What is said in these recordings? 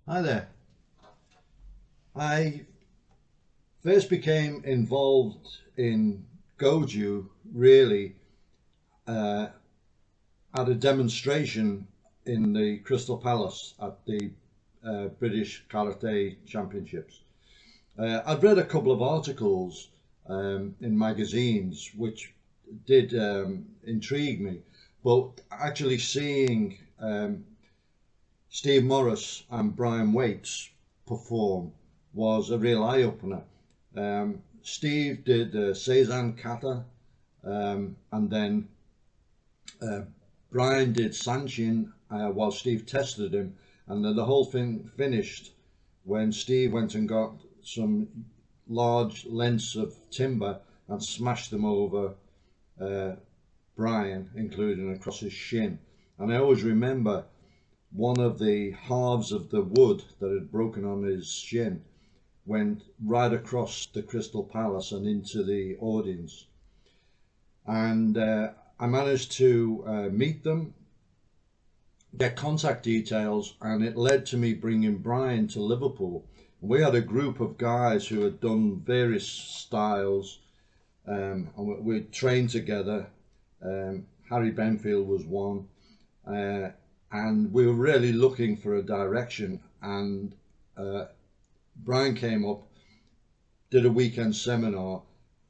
Hi there. I first became involved in Goju really uh, at a demonstration in the Crystal Palace at the British Karate Championships. I'd read a couple of articles in magazines which did intrigue me, but actually seeing Steve Morris and Brian Waits perform was a real eye-opener. Steve did Seizan Kata, and then uh, Brian did Sanshin while Steve tested him, and then the whole thing finished when Steve went and got some large lengths of timber and smashed them over uh, Brian, including across his shin. And I always remember one of the halves of the wood that had broken on his shin went right across the Crystal Palace and into the audience. And I managed to meet them, get contact details, and it led to me bringing Brian to Liverpool. We had a group of guys who had done various styles, and we trained together. Harry Benfield was one, and we were really looking for a direction. And Brian came up, did a weekend seminar,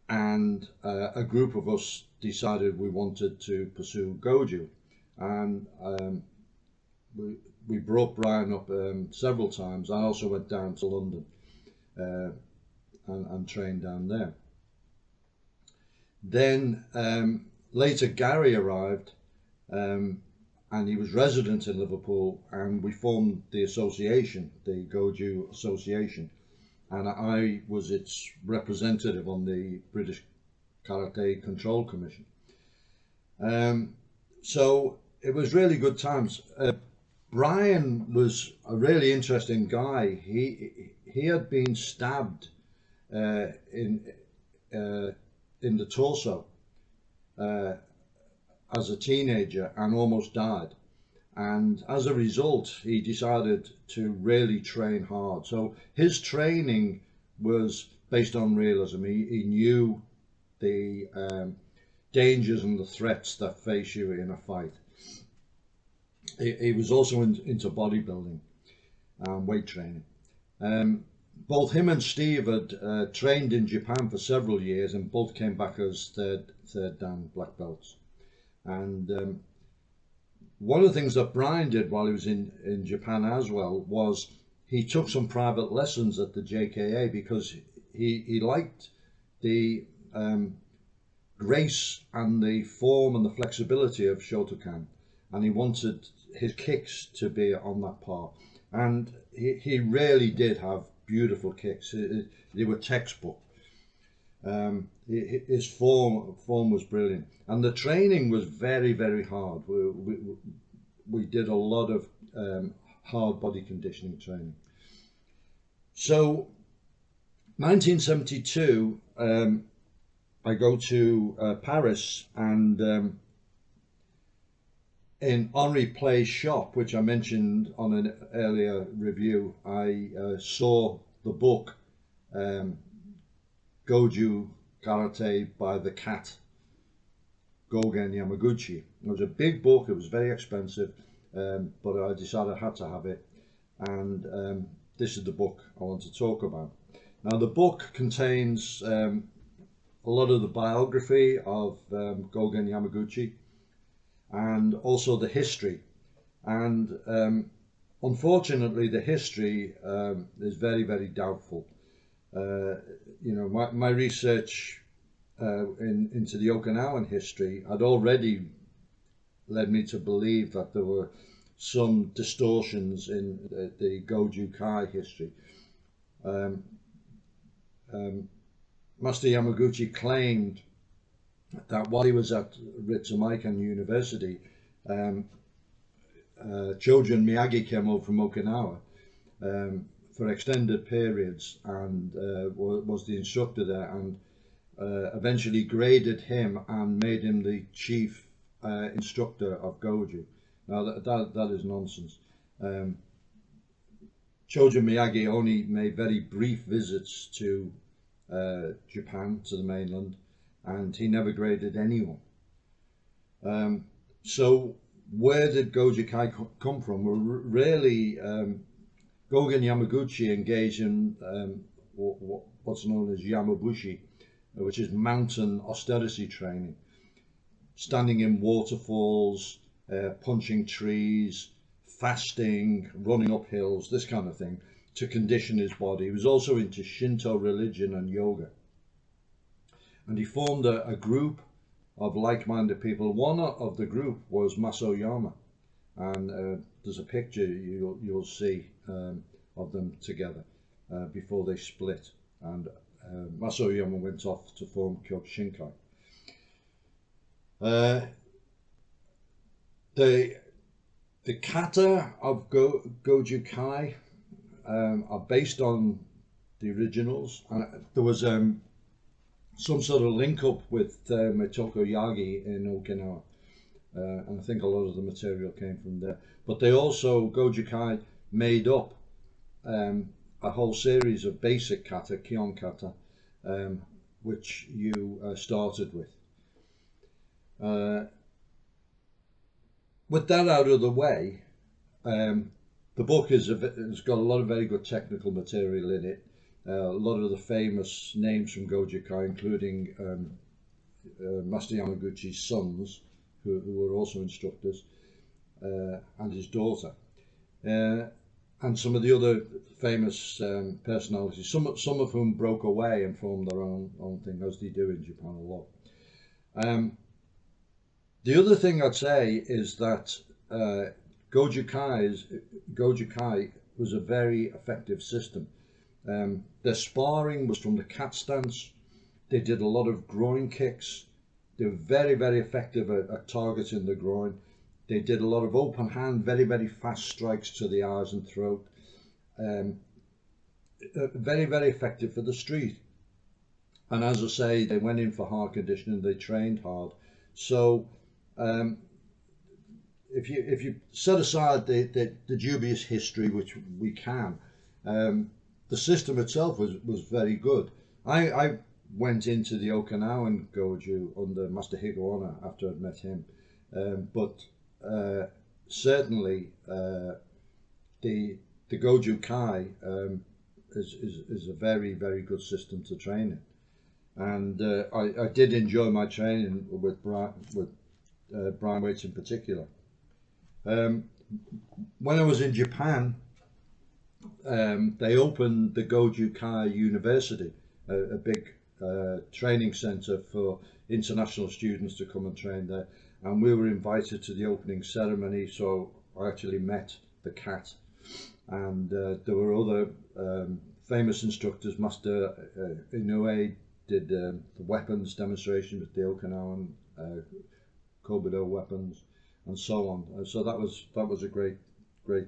and a group of us decided we wanted to pursue Goju. And we brought Brian up several times. I also went down to London and trained down there. Then later Gary arrived, and he was resident in Liverpool, and we formed the association, the Goju Association, and I was its representative on the British Karate Control Commission. So it was really good times. Brian was a really interesting guy. He had been stabbed in the torso as a teenager and almost died. And as a result, he decided to really train hard. So his training was based on realism. He knew the dangers and the threats that face you in a fight. He was also into bodybuilding and weight training. Both him and Steve had trained in Japan for several years, and both came back as third dan black belts. And one of the things that Brian did while he was in Japan as well was he took some private lessons at the JKA because he liked the grace and the form and the flexibility of Shotokan, and he wanted his kicks to be on that par. And he really did have beautiful kicks. They were textbook. His form was brilliant, and the training was very, very hard. We did a lot of hard body conditioning training. So 1972, I go to Paris, and in Henri Play's shop, which I mentioned on an earlier review, I saw the book Goju Karate by the Cat, Gogen Yamaguchi. It was a big book, it was very expensive, but I decided I had to have it, and this is the book I want to talk about. Now, the book contains a lot of the biography of Gogen Yamaguchi, and also the history. And unfortunately, the history is very, very doubtful. You know, my research into the Okinawan history had already led me to believe that there were some distortions in the Goju Kai history. Master Yamaguchi claimed that while he was at Ritsumeikan University, Chojun Miyagi came over from Okinawa for extended periods and was the instructor there, and eventually graded him and made him the chief instructor of Goju. Now that is nonsense. Chojo Miyagi only made very brief visits to Japan, to the mainland, and he never graded anyone. So where did Goju Kai come from? Well, really, Gogen Yamaguchi engaged in what's known as Yamabushi, which is mountain austerity training, standing in waterfalls, punching trees, fasting, running up hills, this kind of thing, to condition his body. He was also into Shinto religion and yoga. And he formed a group of like-minded people. One of the group was Masoyama, and there's a picture you'll see of them together before they split. And Masoyama went off to form Kyokushinkai. The kata of Goju Kai are based on the originals, and there was some sort of link up with Meitoko Yagi in Okinawa, and I think a lot of the material came from there. But they also, Goju Kai made up a whole series of basic kata, Kion kata, which you started with. With that out of the way, the book has got a lot of very good technical material in it. A lot of the famous names from Goju Kai, including Master Yamaguchi's sons, who were also instructors, and his daughter, and some of the other famous personalities, some of whom broke away and formed their own thing, as they do in Japan a lot. The other thing I'd say is that Goju Kai was a very effective system. Their sparring was from the cat stance. They did a lot of groin kicks. They were very, very effective at targeting the groin. They did a lot of open hand, very, very fast strikes to the eyes and throat. Very, very effective for the street. And as I say, they went in for hard conditioning. They trained hard. So if you set aside the dubious history, which we can, the system itself was very good. I went into the Okinawan Goju under Master Higo after I'd met him, but certainly the Goju Kai is a very, very good system to train in. And I did enjoy my training with Brian Waits in particular. When I was in Japan, they opened the Goju Kai University, a big training center for international students to come and train there. And we were invited to the opening ceremony, so I actually met the cat. And there were other famous instructors. Master Inoue did the weapons demonstration with the Okinawan Kobudo weapons, and so on. So that was a great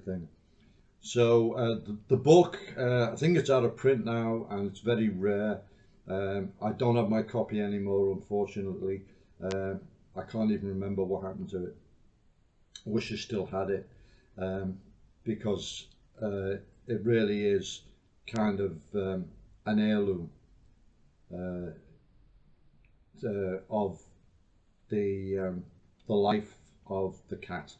thing. So the book, I think it's out of print now, and it's very rare. I don't have my copy anymore, unfortunately. I can't even remember what happened to it. I wish I still had it, because it really is kind of an heirloom of the life of the cat.